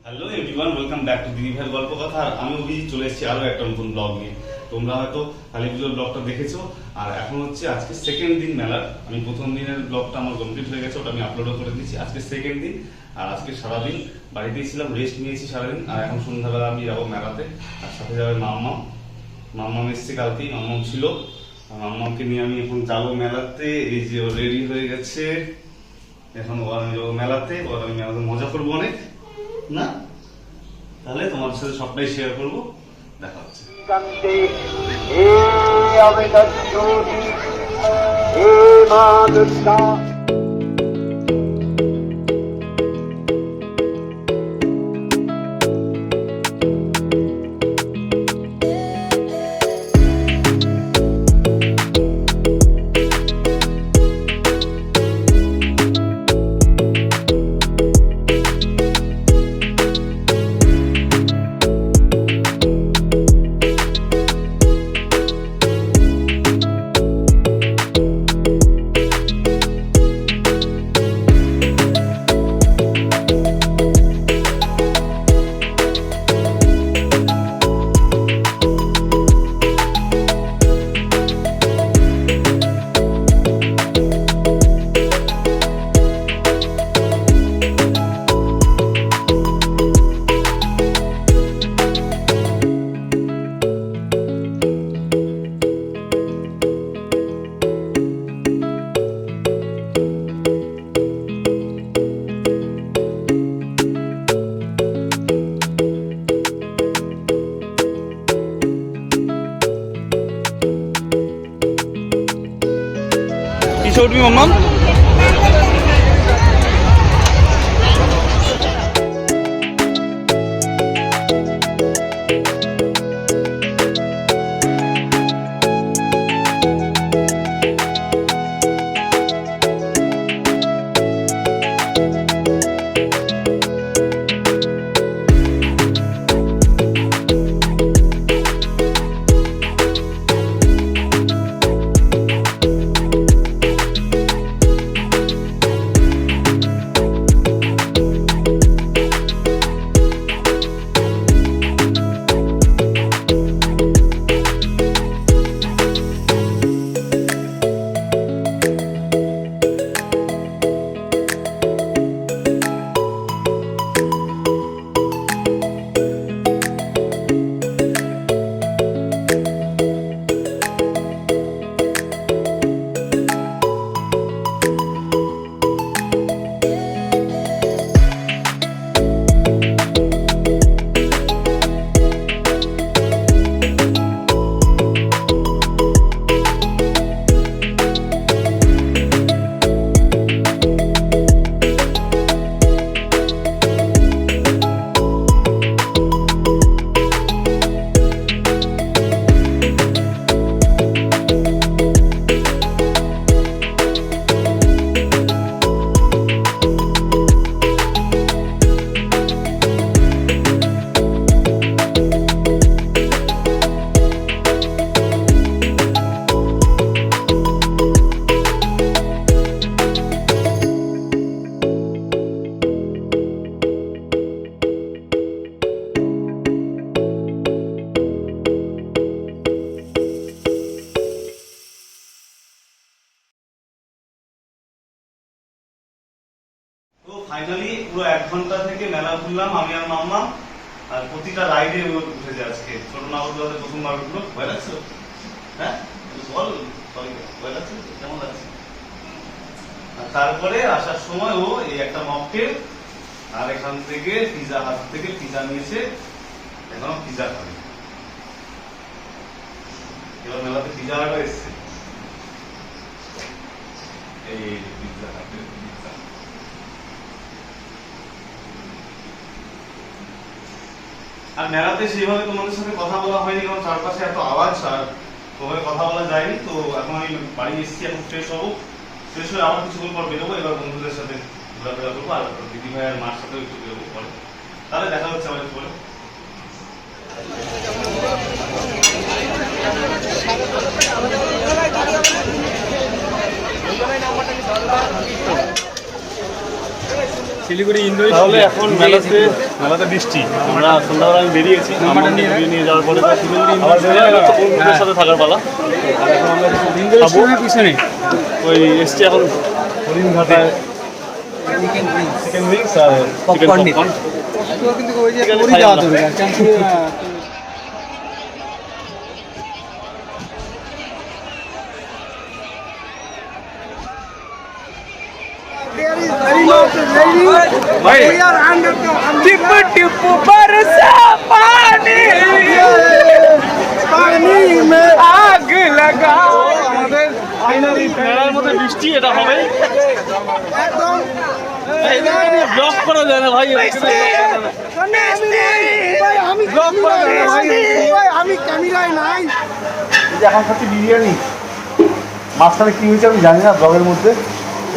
Hello everyone, welcome back to দিদি ভাইয়ের গল্প কথা। আর আমি অভিজিৎ চলে এসেছি আরও একটা নতুন ব্লগ নিয়ে। তোমরা হয়তো কালী পুজোর ব্লগটা দেখেছো, আর এখন হচ্ছে আজকে সেকেন্ড দিন মেলার। আমি প্রথম দিনের ব্লগটা আমার কমপ্লিট হয়ে গেছে, ওটা আমি আপলোডও করে দিয়েছি। আজকে সেকেন্ড দিন, আর আজকে সারাদিন বাড়িতেই ছিলাম, রেস্ট নিয়েছি সারাদিন। আর এখন সন্ধ্যাবেলা আমি যাবো মেলাতে, আর সাথে যাবে মাম্মাম এসছে কালকেই, মাম্মাম ছিল। আর মাম্মামকে নিয়ে আমি এখন যাবো মেলাতে। এই যে ও রেডি হয়ে গেছে, এখন ও আমি যাবো মেলাতে। ওর আমি মেলাতে মজা করবো অনেক না। তাহলে তোমার সাথে সবটাই শেয়ার করবো, দেখা হচ্ছে। কিসে উঠবি মাম্মাম? তো ফাইনালি পুরো 1 ঘন্টা থেকে মেলা ঘুরলাম আমি আর মাম্মা। আর প্রতিটা রাইডে উঠেছে আজকে। ছোট নাগরদোলাতে প্রথমবার উঠলো। ভয় লাগছে? হ্যাঁ বল, ভয় লাগছে? কেমন লাগছে? আর তারপরে আসার সময় ও এই একটা মকটেল আর এখান থেকে পিজা হাট থেকে পিজা নিয়েছে। এখন পিজা খাবে। এবার মেলাতে পিজা হাটও এসছে। এই পিজা হাটের পিজা। আর মেলাতে সেইভাবে তোমাদের সাথে কথা বলা হয়নি, কারণ চারপাশে এত আওয়াজ আর ওভাবে কথা বলা যায়নি। তো এখন আমি বাড়ি এসেছি, এখন ফ্রেশ হবো। ফ্রেশ হয়ে আবার কিছুক্ষণ পর বেরোবো। এবার বন্ধুদের সাথে ঘোরাফেরা করবো, আর দিদি ভাই আর মার সাথেও একটু বেরোবো পরে। তাহলে দেখা হচ্ছে আমার পরে। নাম্বারটা শিলিগুড়ি ইন্দোর তাহলে এখন মেলাতে বৃষ্টি, আমরা সন্ধ্যাবেলা আমি বেরিয়েছি নিয়ে যাওয়ার পরে আবার বন্ধুদের সাথে থাকার পালা। আর এখন আমরা খাবো পিছনে ওই এসছি এখন হরিণ ঘাটায় চিকেন উইংস আর চিকেন পপকর্ন। কিন্তু ওই যে পুরি যাওয়া দরকার टिप बरसा पानी पानी में आग लगा আমাদের ফাইনালি মেলার মধ্যে বৃষ্টি, এটা হবে ব্লগ করা যায় না ভাই, ব্লগ করা যায় না ভাই। আমি ক্যামেরায় নাই। এখন খাচ্ছি বিরিয়ানি, মাঝখানে কী হয়েছে আমি জানি না ব্লগের মধ্যে।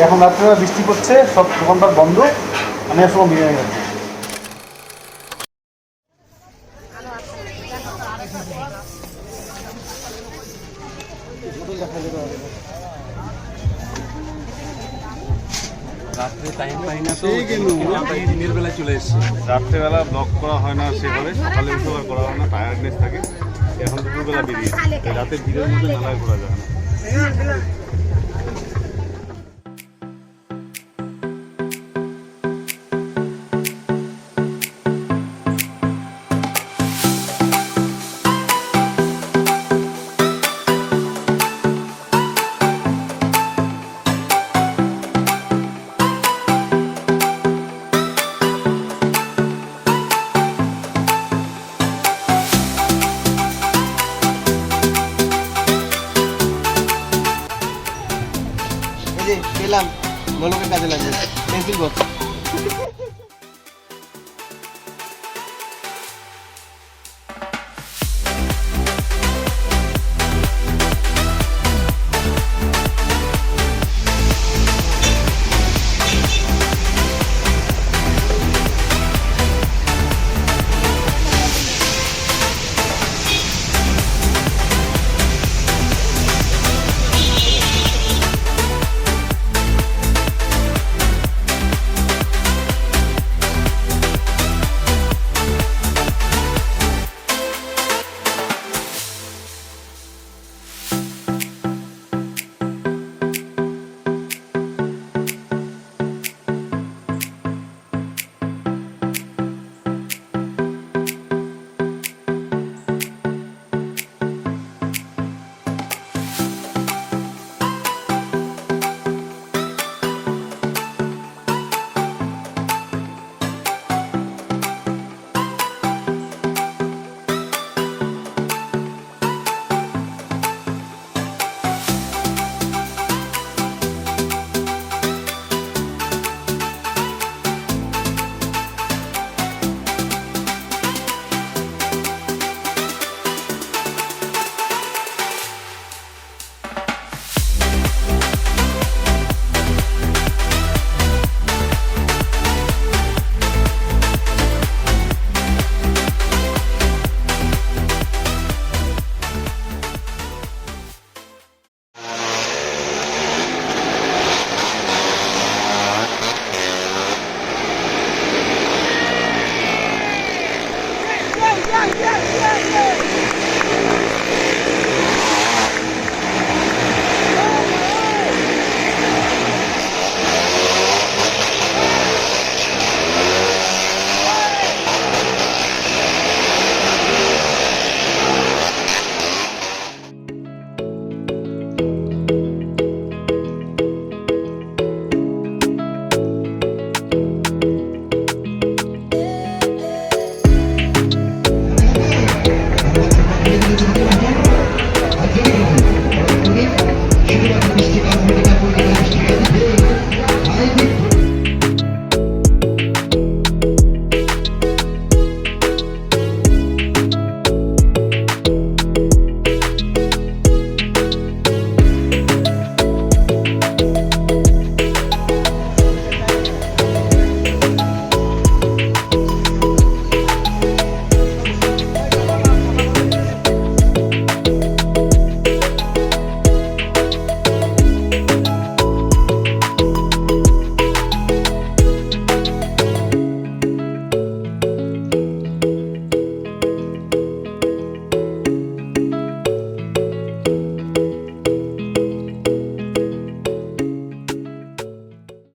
এখন রাত্রেবেলা বৃষ্টি পড়ছে, সব দোকানপাট বন্ধ, আমি আসলে বিরিয়ানি খাচ্ছি। রাত্রে টাইম পাই না তো দিনের বেলা চলে এসেছি। রাত্রেবেলা ব্লগ করা হয় না সেভাবে, সকালে উঠে আর করা হয় না, টায়ার্ডনেস থাকে। এখন দুপুরবেলা বেরিয়েছি, রাতে ভিড়ের মধ্যে মেলায় ঘোরা যায় না। পেলাম বলকে কাজে লাগবে পেন্সিল বক্স।